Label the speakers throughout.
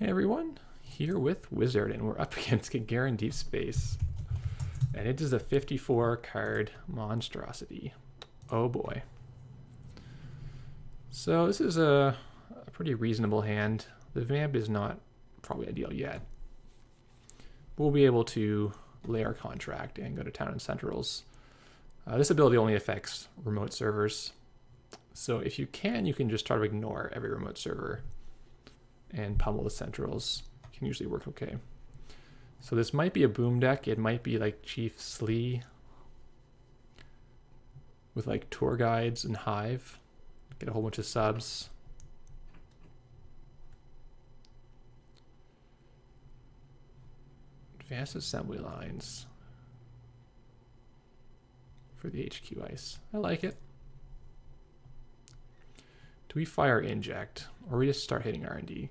Speaker 1: Hey everyone, here with Wizard, and we're up against Gagarin Deep Space. And it is a 54 card monstrosity. Oh boy. So this is a pretty reasonable hand. The vamp is not probably ideal yet. We'll be able to lay our contract and go to town and centrals. This ability only affects remote servers. So if you can just try to ignore every remote server and pummel the centrals. Can usually work okay. So this might be a boom deck. It might be like Chief Slee with like tour guides and Hive. Get a whole bunch of subs. Advanced assembly lines for the HQ ice. I like it. Do we fire inject or we just start hitting R&D?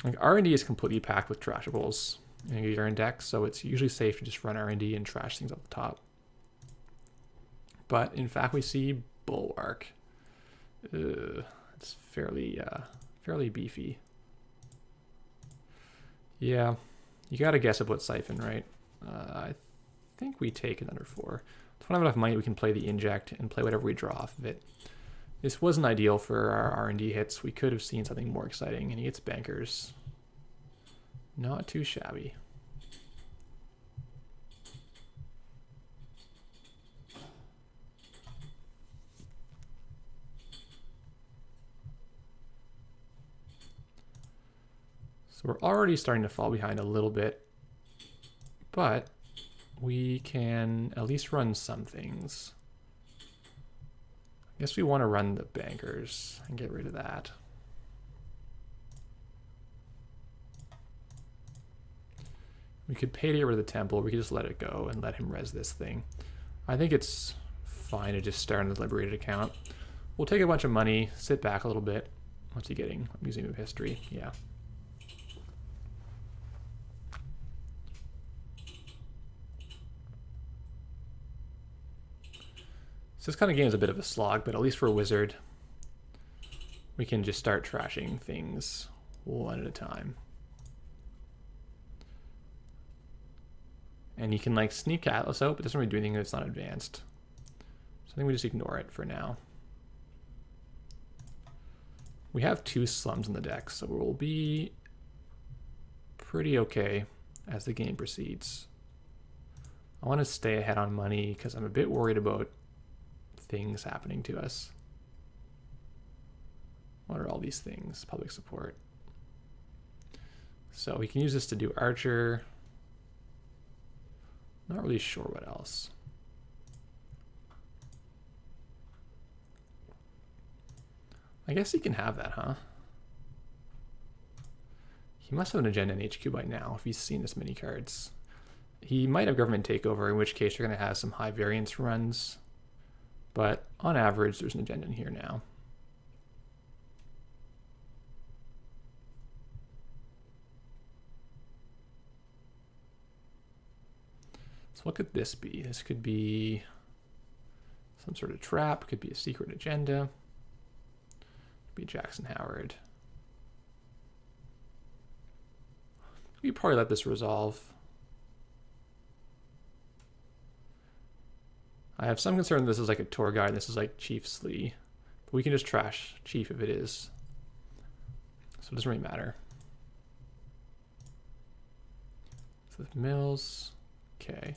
Speaker 1: Like R&D is completely packed with trashables in a Gagarin deck, so it's usually safe to just run R&D and trash things up the top. But in fact, we see Bulwark. It's fairly beefy. Yeah, you gotta guess about Siphon, right? I think we take it under 4. If we don't have enough money, we can play the inject and play whatever we draw off of it. This wasn't ideal for our R&D hits. We could have seen something more exciting, and he gets bankers. Not too shabby. So we're already starting to fall behind a little bit, but we can at least run some things. I guess we want to run the bankers and get rid of that. We could pay to get rid of the temple. We could just let it go and let him res this thing. I think it's fine to just start on the liberated account. We'll take a bunch of money, sit back a little bit. What's he getting? Museum of History. Yeah. So this kind of game is a bit of a slog, but at least for a wizard, we can just start trashing things one at a time. And you can like sneak Atlas out, but it doesn't really do anything if it's not advanced. So I think we just ignore it for now. We have 2 slums in the deck, so we'll be pretty okay as the game proceeds. I want to stay ahead on money because I'm a bit worried about things happening to us. What are all these things? Public support. So we can use this to do Archer. Not really sure what else. I guess he can have that, huh? He must have an agenda in HQ by now if he's seen this many cards. He might have government takeover, in which case you're going to have some high variance runs. But on average, there's an agenda in here now. So what could this be? This could be some sort of trap. Could be a secret agenda. Could be Jackson Howard. We could probably let this resolve. I have some concern this is like a tour guide and this is like Chief Slee. But we can just trash Chief if it is. So it doesn't really matter. So Mills. Okay.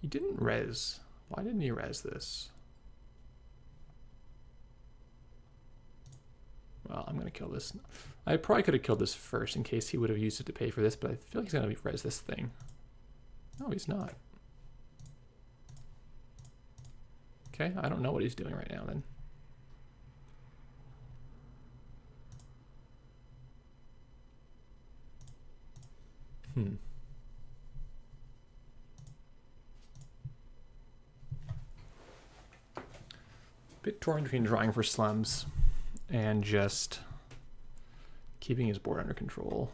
Speaker 1: He didn't res. Why didn't he res this? Well, I'm going to kill this. I probably could have killed this first in case he would have used it to pay for this, but I feel like he's going to res this thing. No, he's not. Okay, I don't know what he's doing right now then. Bit torn between drawing for slums and just keeping his board under control.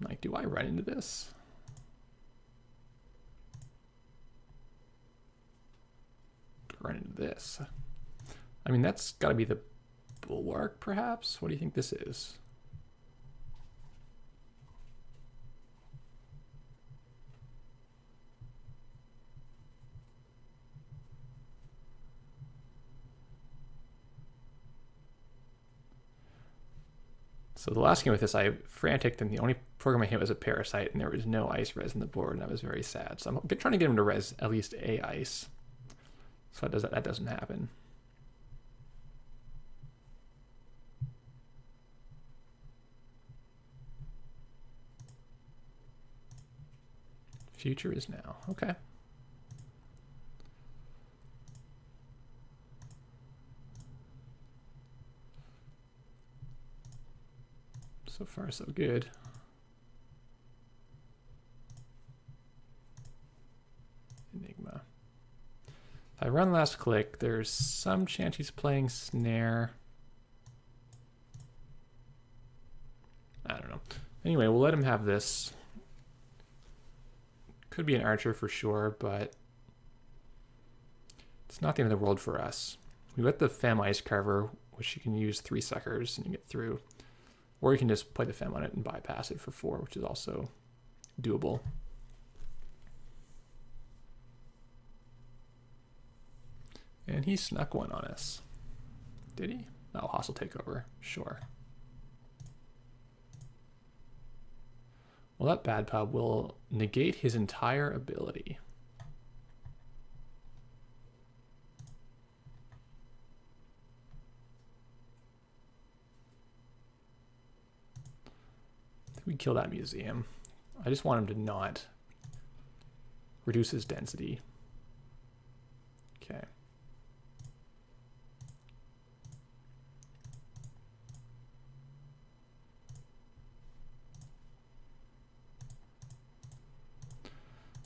Speaker 1: Like, do I run into this? run into this. I mean, that's got to be the bulwark, perhaps? What do you think this is? So the last game with this, I frantic, and the only program I hit was a parasite, and there was no ice res on the board, and I was very sad. So I'm trying to get him to res at least a ice. So that doesn't happen. Future is now. Okay. So far, so good. Enigma. If I run last click, there's some chance he's playing snare. I don't know. Anyway, we'll let him have this. Could be an archer for sure, but it's not the end of the world for us. We got the Fem Ice Carver, which you can use 3 suckers and you get through. Or you can just play the Fem on it and bypass it for 4, which is also doable. And he snuck one on us. Did he? Oh, hostile takeover. Sure. Well, that bad pub will negate his entire ability. We kill that museum. I just want him to not reduce his density. Okay.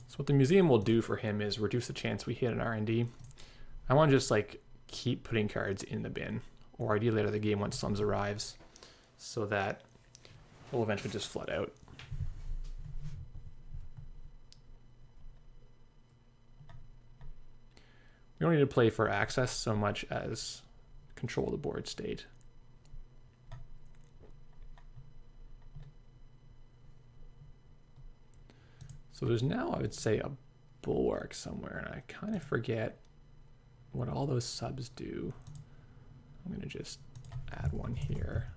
Speaker 1: So what the museum will do for him is reduce the chance we hit an R&D. I want to just like keep putting cards in the bin, or ideally later the game once Slums arrives, so that we'll eventually just flood out. We don't need to play for access so much as control the board state. So there's now, I would say, a bulwark somewhere, and I kind of forget what all those subs do. I'm going to just add one here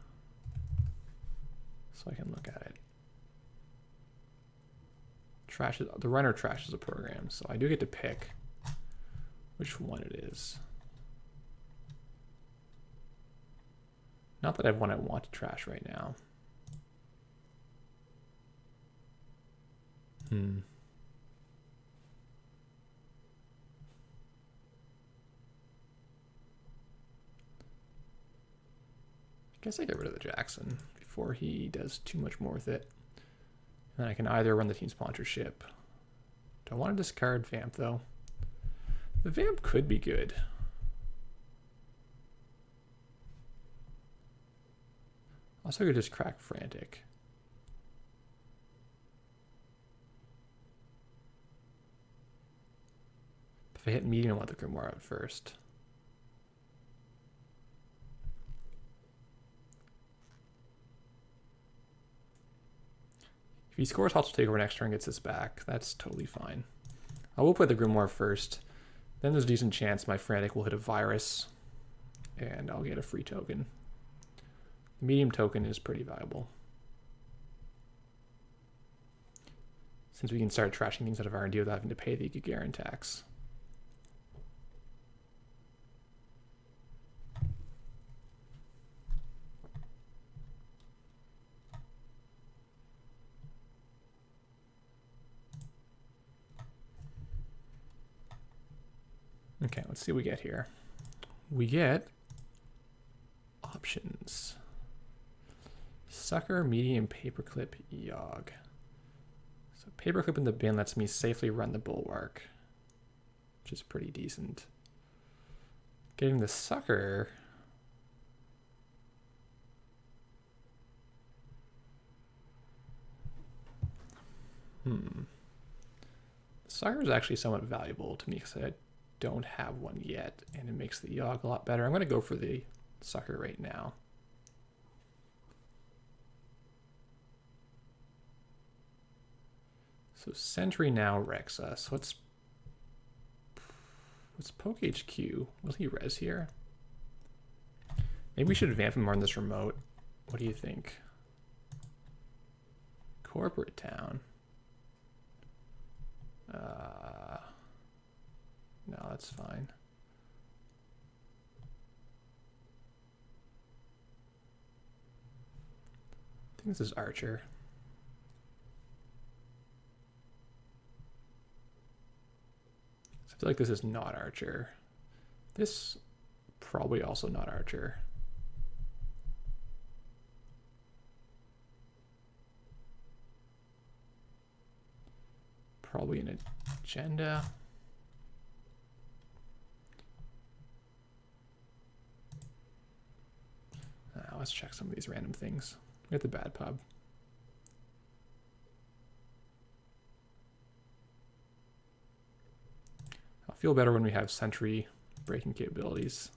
Speaker 1: so I can look at it. The runner trashes a program, so I do get to pick which one it is. Not that I have one I want to trash right now. I guess I get rid of the Jackson before he does too much more with it. And then I can either run the team sponsorship. Do I want to discard Vamp though? The Vamp could be good. Also, I could just crack Frantic. If I hit medium, I want the Grimoire out first. If he scores hostile takeover next turn, gets this back, that's totally fine. I will play the Grimoire first. Then there's a decent chance my Frantic will hit a virus, and I'll get a free token. The medium token is pretty valuable, since we can start trashing things out of R&D without having to pay the Gagarin tax. Okay, let's see what we get here. We get options. Sucker, medium, paperclip, Yogg. So paperclip in the bin lets me safely run the bulwark, which is pretty decent. Getting the sucker. The sucker is actually somewhat valuable to me because I don't have one yet, and it makes the Yogg a lot better. I'm going to go for the sucker right now. So Sentry now wrecks us. What's Poke HQ? Will he res here? Maybe we should vamp him more in this remote. What do you think? Corporate town. No, that's fine. I think this is Archer. I feel like this is not Archer. This probably also not Archer. Probably an agenda. Let's check some of these random things. We got the bad pub. I'll feel better when we have sentry breaking capabilities.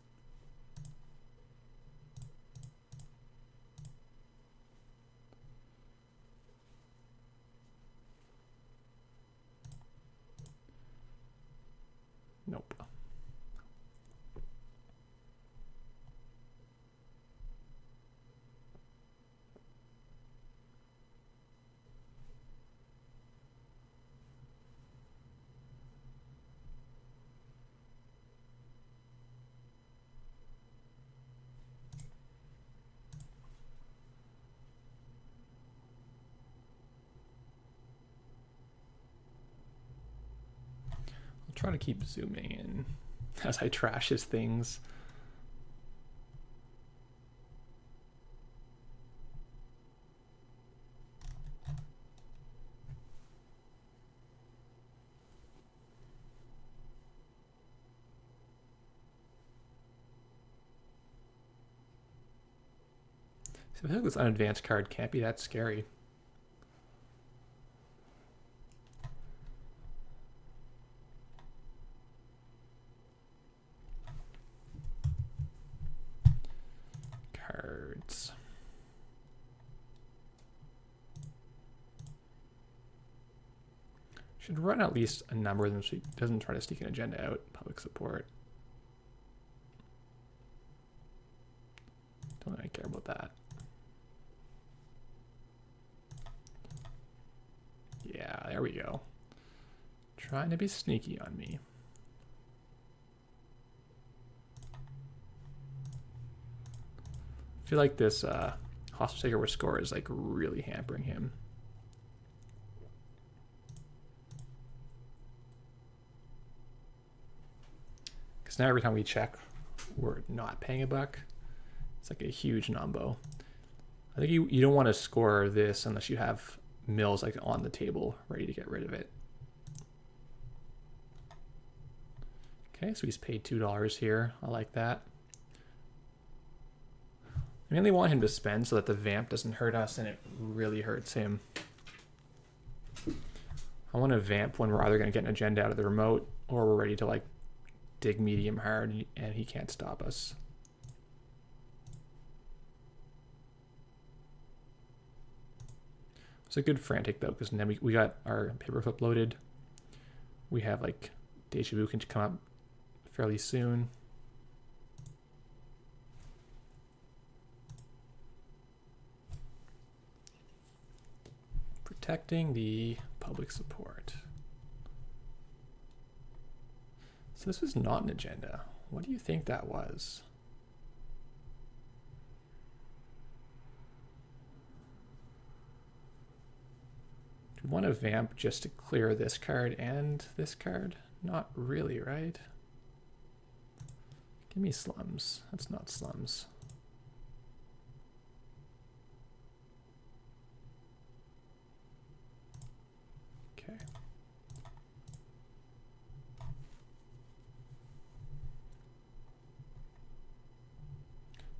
Speaker 1: Nope. Try to keep zooming in as I trash his things. So I feel like this unadvanced card can't be that scary. Cards. Should run at least a number of them so he doesn't try to sneak an agenda out. Public support. Don't really care about that. Yeah, there we go. Trying to be sneaky on me. I feel like this hostage takeover score is like really hampering him. Because now every time we check, we're not paying a buck. It's like a huge numbo. I think you don't want to score this unless you have mills like on the table ready to get rid of it. Okay, so he's paid $2 here. I like that. I mainly want him to spend so that the vamp doesn't hurt us and it really hurts him. I want to vamp when we're either going to get an agenda out of the remote or we're ready to like dig medium hard and he can't stop us. It's a good Frantic though, because then we got our paperclip loaded. We have like Deja Vu can come up fairly soon. Protecting the public support. So this was not an agenda. What do you think that was? Do we want to vamp just to clear this card and this card? Not really, right? Give me slums. That's not slums. Okay.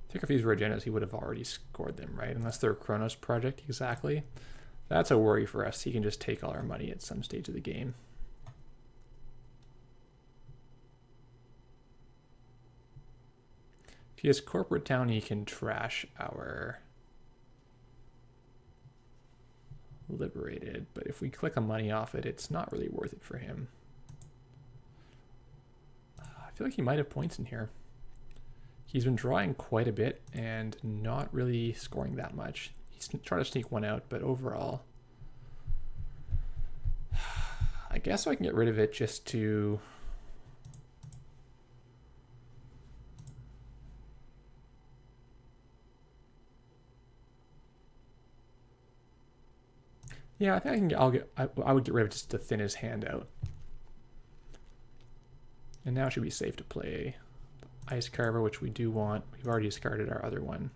Speaker 1: I think if these were agendas, he would have already scored them, right? Unless they're a Chronos project, exactly. That's a worry for us. He can just take all our money at some stage of the game. If he has corporate down, he can trash our liberated, but if we click on money off it, it's not really worth it for him. I feel like he might have points in here. He's been drawing quite a bit and not really scoring that much. He's trying to sneak one out, but overall, I guess I can get rid of it just to... Yeah, I think I would get rid of it just to thin his hand out. And now it should be safe to play Ice Carver, which we do want. We've already discarded our other one.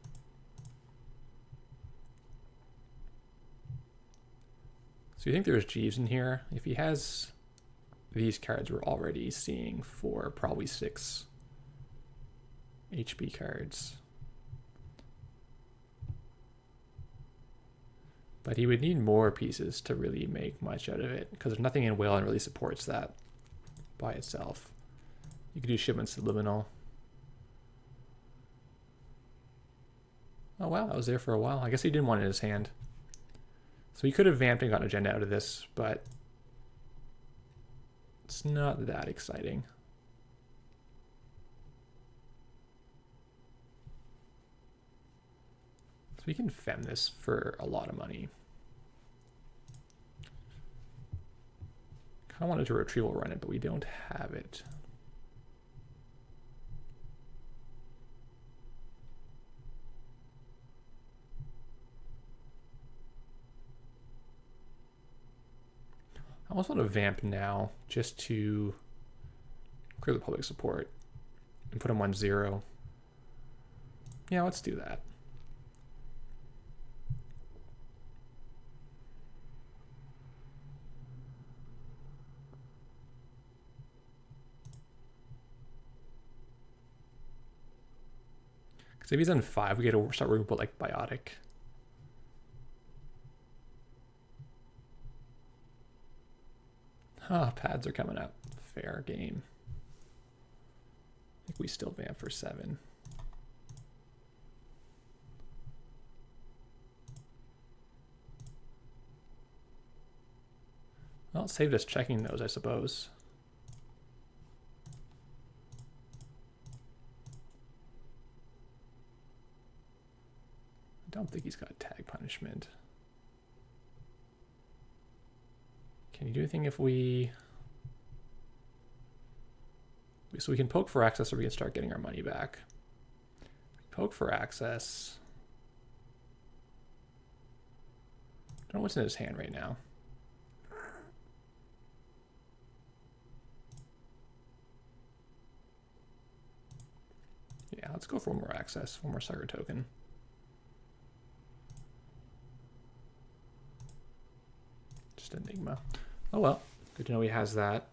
Speaker 1: So you think there's Jeeves in here? If he has these cards, we're already seeing 4, probably 6 HP cards. But he would need more pieces to really make much out of it, because there's nothing in Whale that really supports that by itself. You could do Shipment Subliminal. Oh wow, that was there for a while. I guess he didn't want it in his hand. So he could have vamped and gotten agenda out of this, but it's not that exciting. So we can fem this for a lot of money. Kind of wanted to retrieval run it, but we don't have it. I almost want to vamp now just to clear the public support and put him 1-0. Yeah, let's do that. Because if he's on 5, we get to start working with like Biotic. Pads are coming up. Fair game. I think we still vamp for 7. Well, it saved us checking those, I suppose. I don't think he's got tag punishment. Can you do anything if we... So we can poke for access or we can start getting our money back. Poke for access. Don't know what's in his hand right now. Yeah, let's go for one more access, one more sucker token. Just Enigma. Oh well, good to know he has that.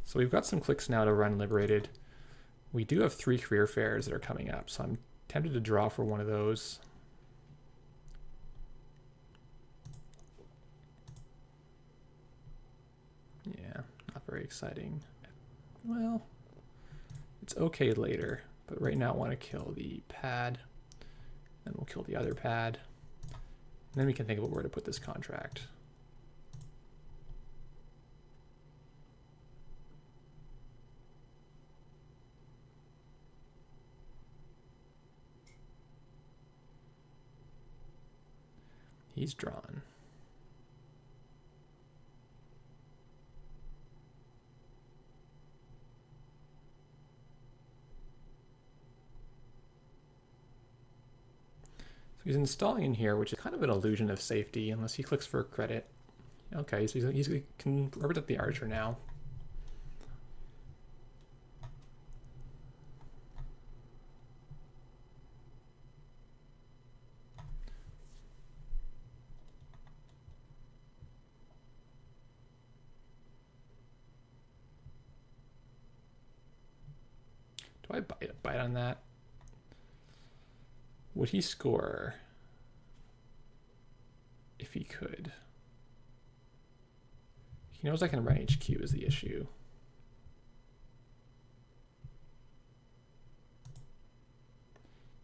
Speaker 1: So we've got some clicks now to run Liberated. We do have 3 career fairs that are coming up, so I'm tempted to draw for one of those. Yeah, not very exciting. Well, it's okay later, but right now I want to kill the pad, then we'll kill the other pad, and then we can think about where to put this contract. He's drawn. So he's installing in here, which is kind of an illusion of safety, unless he clicks for credit. Okay, so he can represent the archer now. Do I bite on that? Would he score if he could. He knows I can run HQ is the issue.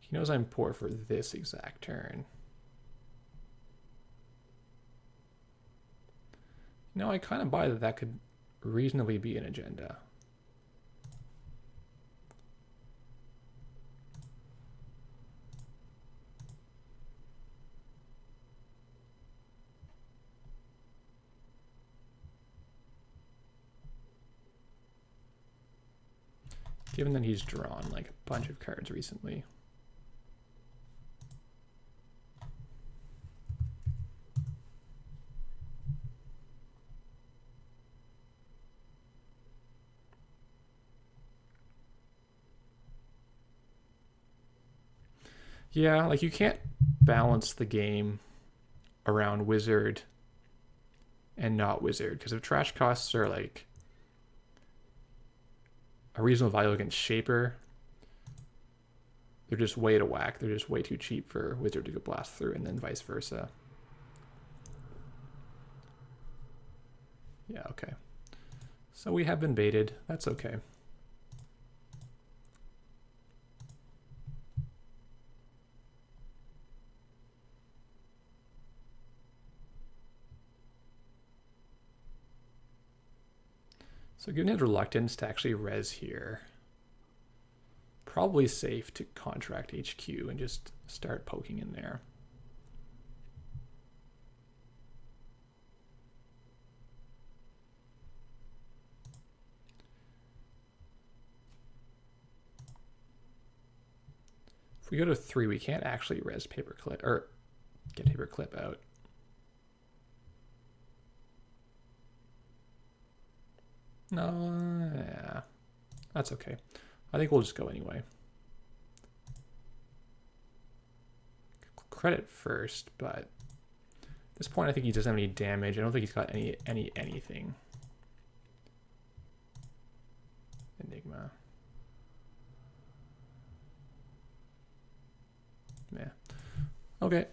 Speaker 1: He knows I'm poor for this exact turn. You know, I kind of buy that that could reasonably be an agenda. Given that he's drawn like a bunch of cards recently. Yeah, like you can't balance the game around wizard and not wizard, because if trash costs are like a reasonable value against shaper, they're just way to whack. They're just way too cheap for wizard to go blast through, and then vice versa. Yeah, okay. So we have been baited. That's okay. So given his reluctance to actually res here, probably safe to contract HQ and just start poking in there. If we go to 3, we can't actually res paperclip or get paperclip out. No, yeah, that's okay. I think we'll just go anyway. Credit first, but at this point I think he doesn't have any damage. I don't think he's got anything. Enigma. Yeah. Okay.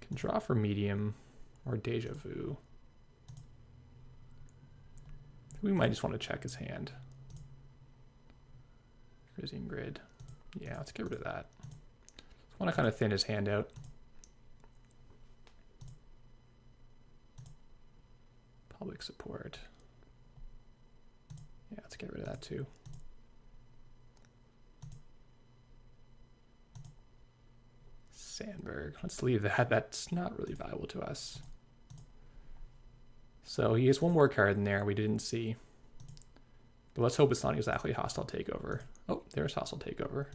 Speaker 1: Can draw for medium or deja vu. We might just want to check his hand. Grising grid. Yeah, let's get rid of that. Just want to kind of thin his hand out. Public support. Yeah, let's get rid of that too. Sandberg. Let's leave that. That's not really valuable to us. So he has one more card in there we didn't see. But let's hope it's not exactly hostile takeover. Oh, there's hostile takeover.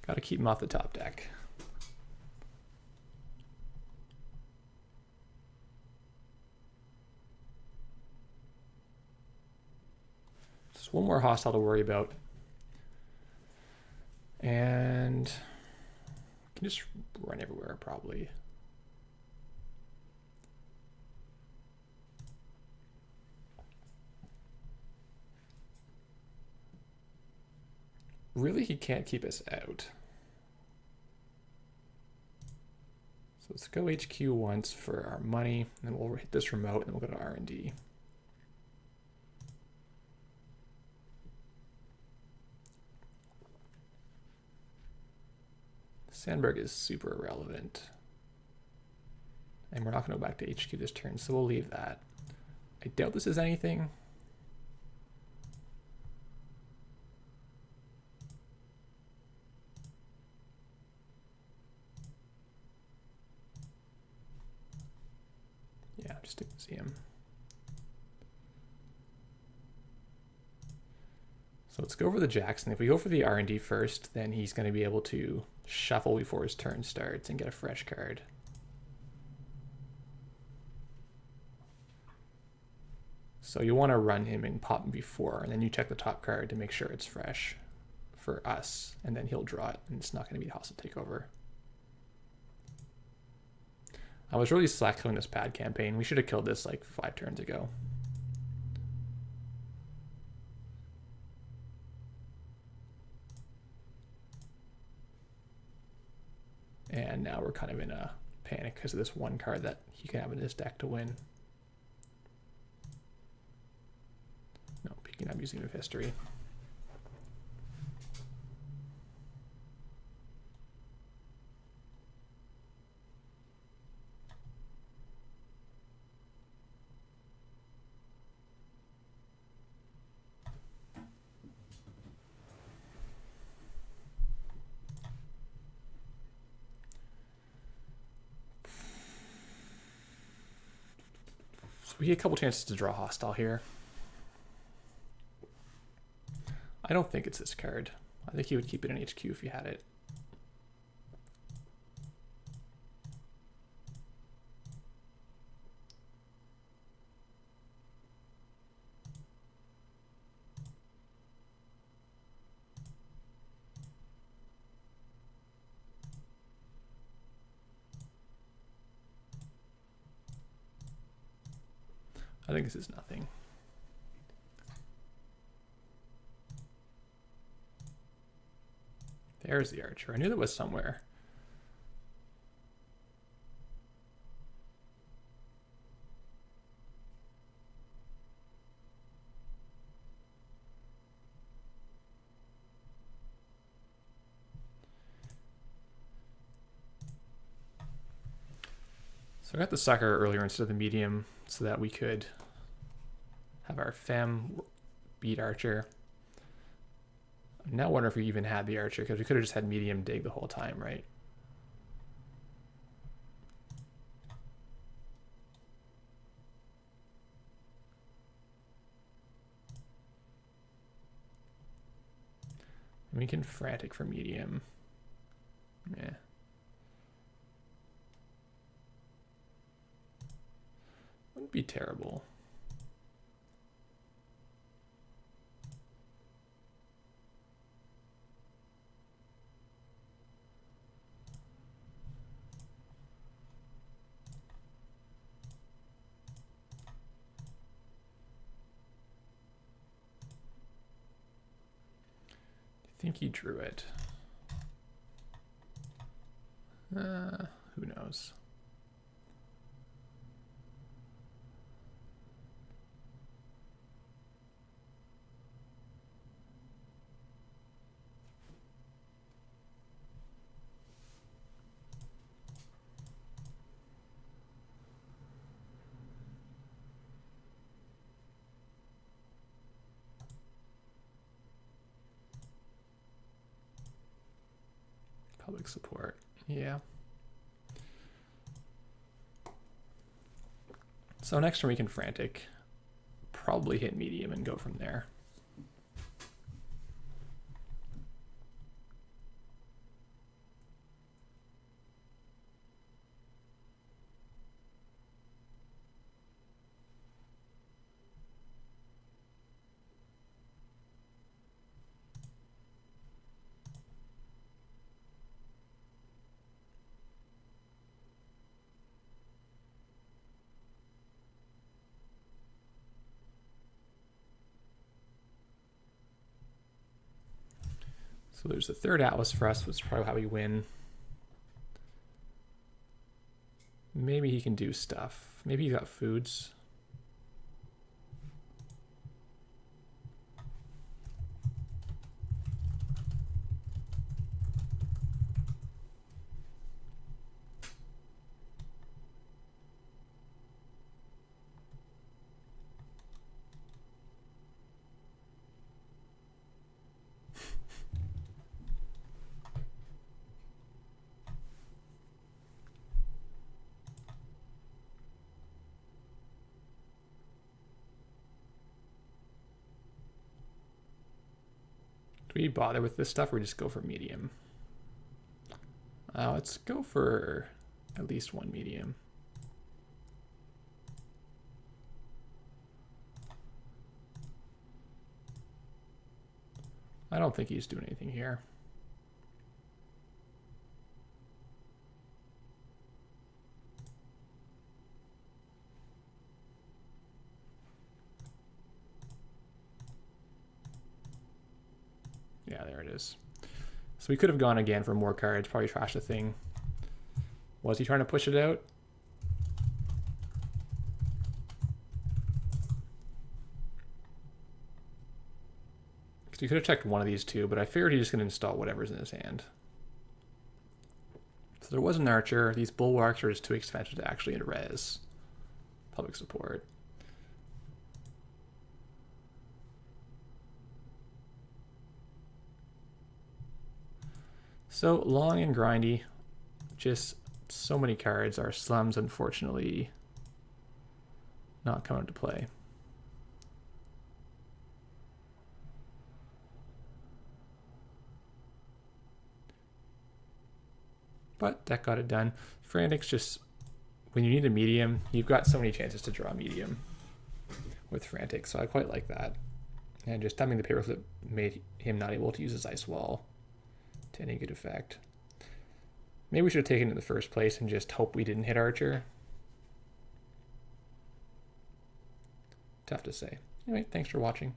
Speaker 1: Got to keep him off the top deck. Just one more hostile to worry about. And can just run everywhere probably. Really, he can't keep us out. So let's go HQ once for our money, and then we'll hit this remote, and then we'll go to R&D. Sandberg is super irrelevant. And we're not going to go back to HQ this turn, so we'll leave that. I doubt this is anything. Yeah, just a museum. So let's go over the Jackson. If we go for the R&D first, then he's going to be able to shuffle before his turn starts and get a fresh card. So you want to run him and pop him before, and then you check the top card to make sure it's fresh for us, and then he'll draw it, and it's not going to be a hostile takeover. I was really slack killing this pad campaign. We should have killed this like 5 turns ago. And now we're kind of in a panic because of this one card that he can have in his deck to win. No, picking up Museum of History. So we get a couple chances to draw hostile here. I don't think it's this card. I think he would keep it in HQ if he had it. I think this is nothing. There's the archer. I knew that was somewhere. So I got the sucker earlier instead of the medium so that we could have our fem beat archer. I'm now wondering if we even had the archer, because we could have just had medium dig the whole time, right? And we can frantic for medium. Yeah. Wouldn't be terrible. I think he drew it. Who knows? Public support, yeah. So next turn we can frantic, probably hit medium and go from there. So there's the third Atlas for us, which is probably how we win. Maybe he can do stuff. Maybe he got foods. Do we bother with this stuff or just go for medium? Let's go for at least one medium. I don't think he's doing anything here. Yeah, there it is. So we could have gone again for more cards, probably trash the thing. Was he trying to push it out? Because he could have checked one of these two, but I figured he's just going to install whatever's in his hand. So there was an archer. These bulwarks are just too expensive to actually res. Public support. So long and grindy, just so many cards. Our slums, unfortunately, not coming into play. But that got it done. Frantic's just, when you need a medium, you've got so many chances to draw a medium with Frantic, so I quite like that. And just dumping the paperclip made him not able to use his ice wall to any good effect. Maybe we should have taken it in the first place and just hope we didn't hit Archer. Tough to say. Anyway, thanks for watching.